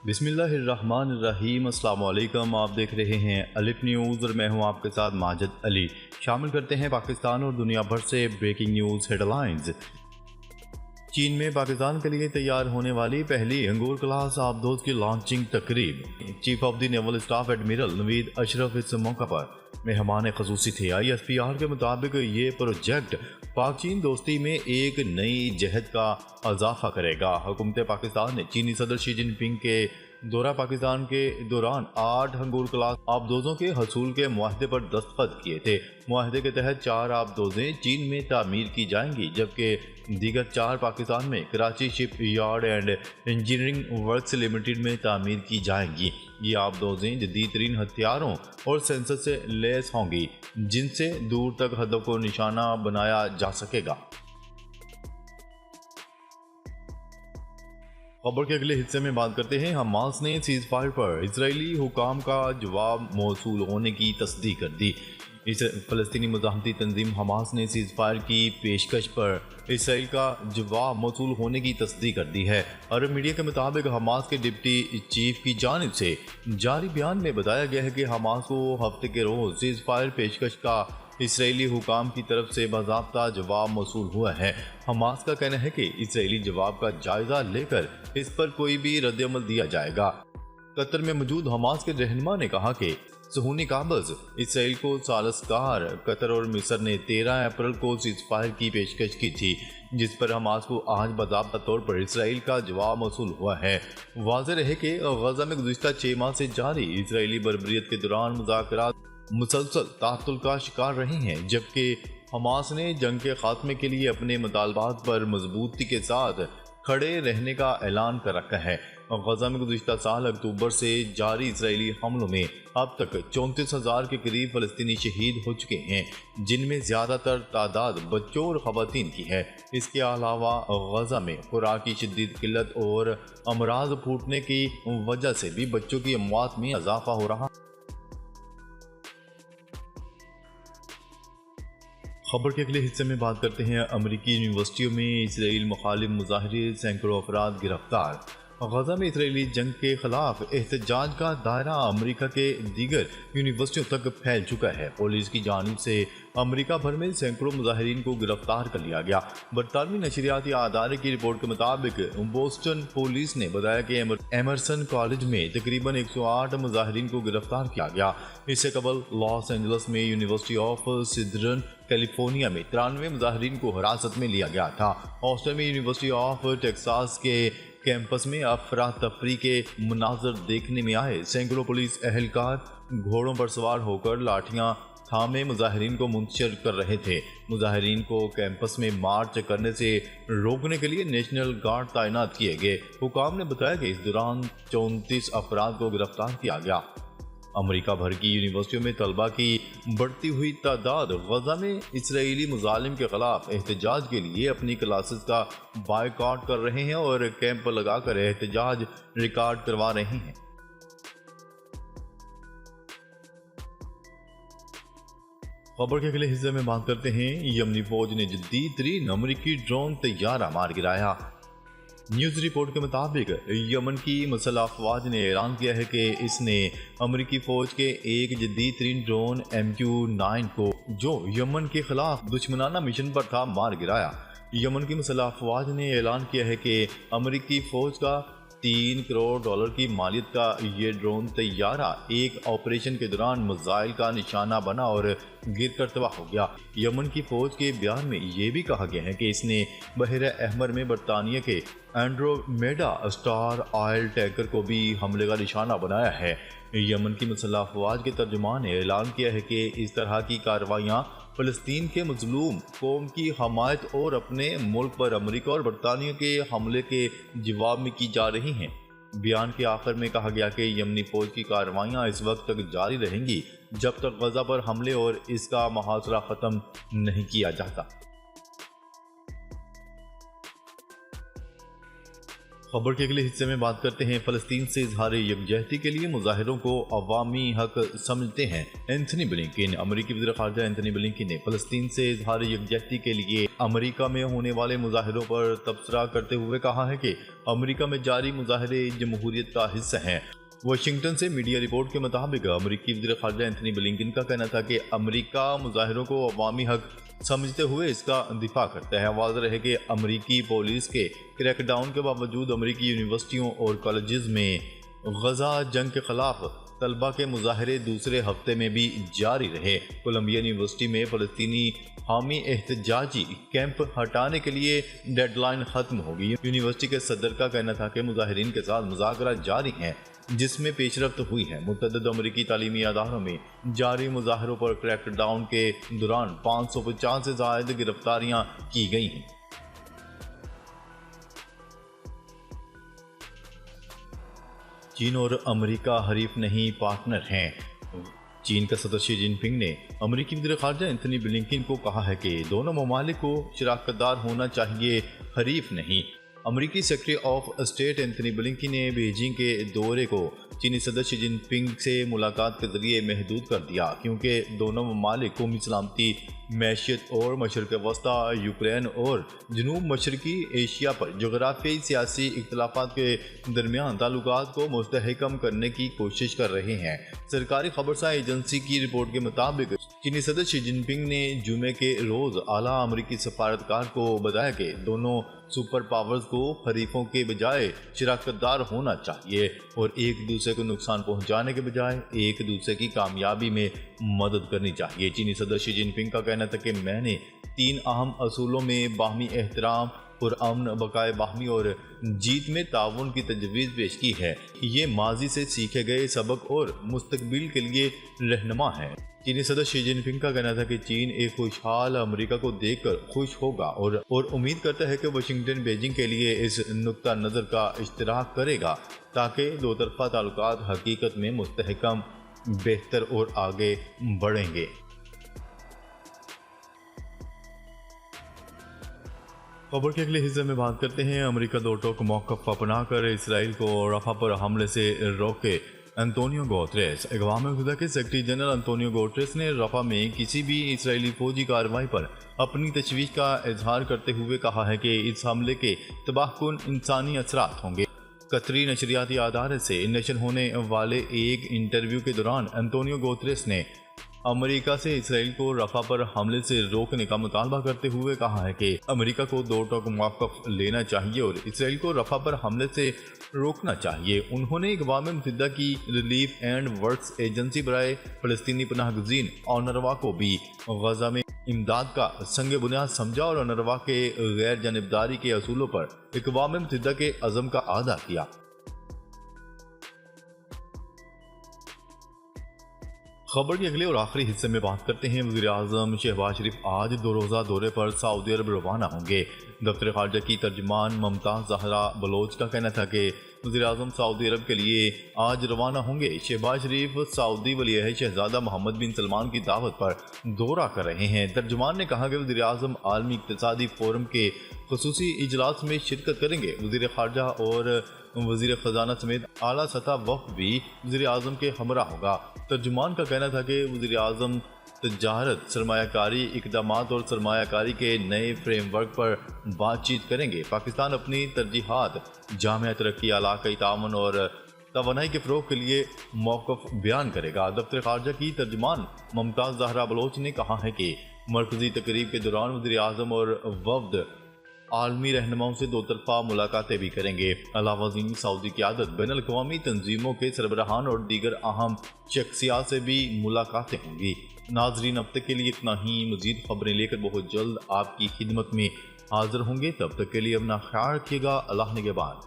بسم اللہ الرحمن الرحیم۔ السلام علیکم، آپ دیکھ رہے ہیں الف نیوز اور میں ہوں آپ کے ساتھ ماجد علی۔ شامل کرتے ہیں پاکستان اور دنیا بھر سے بریکنگ نیوز ہیڈ لائنز۔ چین میں پاکستان کے لیے تیار ہونے والی پہلی انگور کلاس آبدوز کی لانچنگ تقریب۔ Chief of the naval staff admiral Naveed Ashraf اس موقع پر مہمان خصوصی تھے۔ ISPR کے مطابق یہ پروجیکٹ پاک چین دوستی میں ایک نئی جہت کا اضافہ کرے گا۔ حکومت پاکستان نے چینی صدر شی جن پنگ کے دورہ پاکستان کے دوران 8 انگور کلاس آبدوزوں کے حصول کے معاہدے پر دستخط کیے تھے۔ معاہدے کے تحت 4 آبدوزیں چین میں تعمیر کی جائیں گی، جبکہ دیگر 4 پاکستان میں Karachi shipyard and engineering works limited میں تعمیر کی جائیں گی۔ یہ آبدوزیں جدید ترین ہتھیاروں اور سینسر سے لیس ہوں گی، جن سے دور تک ہدف کو نشانہ بنایا جا سکے گا۔ خبر کے اگلے حصے میں بات کرتے ہیں۔ حماس نے سیز فائر پر اسرائیلی حکام کا جواب موصول ہونے کی تصدیق کر دی۔ فلسطینی مزاحمتی تنظیم حماس نے سیز فائر کی پیشکش پر اسرائیل کا جواب موصول ہونے کی تصدیق کر دی ہے۔ عرب میڈیا کے مطابق حماس کے ڈپٹی چیف کی جانب سے جاری بیان میں بتایا گیا ہے کہ حماس کو ہفتے کے روز سیز فائر پیشکش کا اسرائیلی حکام کی طرف سے باضابطہ جواب موصول ہوا ہے۔ حماس کا کہنا ہے کہ اسرائیلی جواب کا جائزہ لے کر اس پر کوئی بھی رد عمل دیا جائے گا۔ قطر میں موجود حماس کے رہنما نے کہا کہ صہیونی قابض اسرائیل کو ثالث کار قطر اور مصر نے 13 اپریل کو سیز فائر کی پیشکش کی تھی، جس پر حماس کو آج باضابطہ طور پر اسرائیل کا جواب موصول ہوا ہے۔ واضح رہے کہ غزہ میں گزشتہ 6 ماہ سے جاری اسرائیلی بربریت کے دوران مذاکرات مسلسل تعطل کا شکار رہے ہیں، جبکہ حماس نے جنگ کے خاتمے کے لیے اپنے مطالبات پر مضبوطی کے ساتھ کھڑے رہنے کا اعلان کر رکھا ہے۔ غزہ میں گزشتہ سال اکتوبر سے جاری اسرائیلی حملوں میں اب تک 34,000 کے قریب فلسطینی شہید ہو چکے ہیں، جن میں زیادہ تر تعداد بچوں اور خواتین کی ہے۔ اس کے علاوہ غزہ میں خوراک کی شدید قلت اور امراض پھوٹنے کی وجہ سے بھی بچوں کی اموات میں اضافہ ہو رہا۔ خبر کے اگلے حصے میں بات کرتے ہیں۔ امریکی یونیورسٹیوں میں اسرائیل مخالف مظاہرے، سینکڑوں افراد گرفتار۔ غزہ میں اسرائیلی جنگ کے خلاف احتجاج کا دائرہ امریکہ کے دیگر یونیورسٹیوں تک پھیل چکا ہے۔ پولیس کی جانب سے امریکہ بھر میں سینکڑوں مظاہرین کو گرفتار کر لیا گیا۔ برطانوی نشریاتی ادارے کی رپورٹ کے مطابق بوسٹن پولیس نے بتایا کہ ایمرسن کالج میں تقریباً 108 مظاہرین کو گرفتار کیا گیا۔ اس سے قبل لاس اینجلس میں یونیورسٹی آف سدرن کیلیفورنیا میں 93 مظاہرین کو حراست میں لیا گیا تھا۔ آسٹن میں یونیورسٹی آف ٹیکساس کے کیمپس میں افراتفری کے مناظر دیکھنے میں آئے۔ سینکڑوں پولیس اہلکار گھوڑوں پر سوار ہو کر لاٹھیاں تھامے مظاہرین کو منتشر کر رہے تھے۔ مظاہرین کو کیمپس میں مارچ کرنے سے روکنے کے لیے نیشنل گارڈ تعینات کیے گئے۔ حکام نے بتایا کہ اس دوران 34 افراد کو گرفتار کیا گیا۔ امریکہ بھر کی یونیورسٹیوں میں طلبہ کی بڑھتی ہوئی تعداد غزہ میں اسرائیلی مظالم کے خلاف احتجاج کے لیے اپنی کلاسز کا بائیکاٹ کر رہے ہیں اور کیمپ لگا کر احتجاج ریکارڈ کروا رہے ہیں۔ خبر کے اگلے حصے میں بات کرتے ہیں۔ یمنی فوج نے جدید ترین امریکی ڈرون طیارہ مار گرایا۔ نیوز رپورٹ کے مطابق یمن کی مسلح افواج نے اعلان کیا ہے کہ اس نے امریکی فوج کے ایک جدید ترین ڈرون MQ-9 کو، جو یمن کے خلاف دشمنانہ مشن پر تھا، مار گرایا۔ یمن کی مسلح افواج نے اعلان کیا ہے کہ امریکی فوج کا $3 کروڑ کی مالیت کا یہ ڈرون طیارہ ایک آپریشن کے دوران میزائل کا نشانہ بنا اور گر کر تباہ ہو گیا۔ یمن کی فوج کے بیان میں یہ بھی کہا گیا ہے کہ اس نے بحر احمر میں برطانیہ کے اینڈرومیڈا اسٹار آئل ٹینکر کو بھی حملے کا نشانہ بنایا ہے۔ یمن کی مسلح افواج کے ترجمان نے اعلان کیا ہے کہ اس طرح کی کارروائیاں فلسطین کے مظلوم قوم کی حمایت اور اپنے ملک پر امریکہ اور برطانیہ کے حملے کے جواب میں کی جا رہی ہیں۔ بیان کے آخر میں کہا گیا کہ یمنی فوج کی کارروائیاں اس وقت تک جاری رہیں گی جب تک غزہ پر حملے اور اس کا محاصرہ ختم نہیں کیا جاتا۔ खबर के अगले हिस्से में बात करते हैं फलस्तीन से इजहार यकजहती के लिए मुजाहिरों को अवामी हक समझते हैं एंथनी ब्लिंकन। अमेरिकी वज़ीर ख़ारजा एंथनी ब्लिंकन ने फलस्तीन से इजहार यकजहती के लिए अमेरिका में होने वाले मुजाहिरों पर तबसरा करते हुए कहा है कि अमेरिका में जारी मुजाहरे जमहूरियत का हिस्सा हैं। वाशिंगटन से मीडिया रिपोर्ट के मुताबिक अमेरिकी वज़ीर ख़ारजा एंथनी ब्लिंकन का कहना था कि अमेरिका मुजाहिरों को अवामी हक समझते हुए इसका दिफा करता है। वाज़ेह है कि अमेरिकी पुलिस के क्रैकडाउन के बावजूद अमेरिकी यूनिवर्सिटियों और कॉलेजेस में गजा जंग के खिलाफ तलबा के मुजाहरे दूसरे हफ्ते में भी जारी रहे। कोलंबिया यूनिवर्सिटी में फ़लस्तीनी हामी एहतजाजी कैंप हटाने के लिए डेडलाइन ख़त्म होगी। यूनिवर्सिटी के सदर का कहना था कि मुजाहिरीन के साथ मुज़ाकरा जारी हैं जिसमें पेशरफ्त हुई है। मुतअद्दिद अमेरिकी तालीमी अदारों में जारी मुजाहरों पर क्रैकडाउन के दौरान 550 से ज़ायद गिरफ्तारियां की गई हैं। चीन और अमेरिका हरीफ नहीं पार्टनर हैं। चीन का सदर शी जिनपिंग ने अमेरिकी वज़ीर ख़ारजा एंथनी ब्लिंकन को कहा है कि दोनों ममालिक को शराकतदार होना चाहिए, हरीफ नहीं। अमेरिकी secretary of state Anthony Blinken ने बीजिंग के दौरे को चीनी सदर शी जिनपिंग से मुलाकात के जरिए महदूद कर दिया क्योंकि दोनों ममालिक कौमी सलामती, मैशियत और मशरक़ वस्ता, यूक्रेन और जनूब मशरकी एशिया पर जोग्राफियाई सियासी इख्तलाफात के दरमियान ताल्लुकात को मुस्तहकम करने की कोशिश कर रहे हैं। सरकारी खबरसां एजेंसी की रिपोर्ट के मुताबिक चीनी सदर शी जिनपिंग ने जुमे के रोज़ आला अमेरिकी सफारतकार को बताया कि दोनों सुपर पावर्स को हरीफों के बजाय शराकतदार होना चाहिए और एक दूसरे को नुकसान पहुंचाने के बजाय एक दूसरे की कामयाबी में मदद करनी चाहिए। चीनी सदर शी जिनपिंग का कहना था कि मैंने 3 अहम असूलों में बाहमी एहतराम और अमन, बकाए बाहमी और जीत में ताउन की तजवीज़ पेश की है। ये माजी से सीखे गए सबक और मुस्तकबिल के लिए रहनुमा है। चीनी सदर शी जिनपिंग का कहना था कि चीन एक खुशहाल अमेरिका को देखकर खुश होगा और उम्मीद करता है कि वाशिंगटन बीजिंग के लिए इस नुक्ता नज़र का इश्तराक करेगा ताकि दो तरफ़ा ताल्लुकात हकीकत में मुस्तहकम, बेहतर और आगे बढ़ेंगे। खबर के अगले हिस्से में बात करते हैं अमेरिका दो टोक मौक़िफ़ अपना कर इसराइल को रफ़ा पर हमले से रोके। Antonio Guterres. अक़वाम मुत्तहिदा के सेक्रेटरी जनरल एंटोनियो गुतेरेस ने रफ़ा में किसी भी इसराइली फ़ौजी कार्रवाई पर अपनी तशवीश का इजहार करते हुए कहा है कि इस हमले के तबाहकुन इंसानी असरात होंगे। कतरी नशरियाती अदारे से नशर होने वाले एक इंटरव्यू के दौरान एंटोनियो गुतेरेस ने अमेरिका से इसराइल को रफ़ा पर हमले से रोकने का मुतालबा करते हुए कहा है कि अमेरिका को दो टोक मौक़िफ़ लेना चाहिए और इसराइल को रफ़ा पर हमले से रोकना चाहिए। उन्होंने अक़वाम मुत्तहिदा की रिलीफ एंड वर्क्स एजेंसी बराए फ़लस्तीनी पनाहगज़ीन ऑनरवा को भी गज़ा में इमदाद का संग बुनियाद समझा और ऑनरवा के गैर जानिबदारी के असूलों पर अक़वाम मुत्तहिदा के अज़म का अदा किया। खबर के अगले और आखिरी हिस्से में बात करते हैं वज़ीर आज़म शहबाज शरीफ आज 2 रोज़ा दौरे पर सऊदी अरब रवाना होंगे। दफ्तर ख़ारजा की तर्जमान मुमताज़ ज़हरा बलोच का कहना था कि वज़ीर आज़म सऊदी अरब के लिए आज रवाना होंगे। शहबाज शरीफ सऊदी वली-ए-अहद शहज़ादा मोहम्मद बिन सलमान की दावत पर दौरा कर रहे हैं। तर्जमान ने कहा कि वज़ीर आज़म आलमी इक़्तिसादी फोरम के ख़ुसूसी इजलास में शिरकत करेंगे। वज़ीर ख़ारजा और वज़ीर ख़जाना समेत आला सतह वफ़द भी वज़ीर आज़म के हमरा होगा। तर्जुमान का कहना था कि वज़ीर आज़म तजारत, सरमायाकारी इक़दामात और सरमायाकारी के नए फ्रेमवर्क पर बातचीत करेंगे। पाकिस्तान अपनी तरजीहात, जामिया तरक्की, इलाक़ाई ताउन और तवानाई के फ़रोग़ के लिए मौक़िफ़ बयान करेगा। दफ्तर ख़ारजा की तर्जुमान मुमताज़ ज़हरा बलोच ने कहा है कि मरकज़ी तकरीब के दौरान वज़ीर आज़म और वफ़द आलमी रहनुमाओं से दो तरफ़ा मुलाकातें भी करेंगे। अलावा सऊदी क़यादत, बैनुल अक़वामी तंजीमों के सरबराहान और दीगर अहम शख्सियात से भी मुलाकातें होंगी। नाज़रीन, अब तक के लिए इतना ही। मज़ीद खबरें लेकर बहुत जल्द आपकी खिदमत में हाज़िर होंगे। तब तक के लिए अपना ख्याल रखिएगा। अल्लाह निगहबान।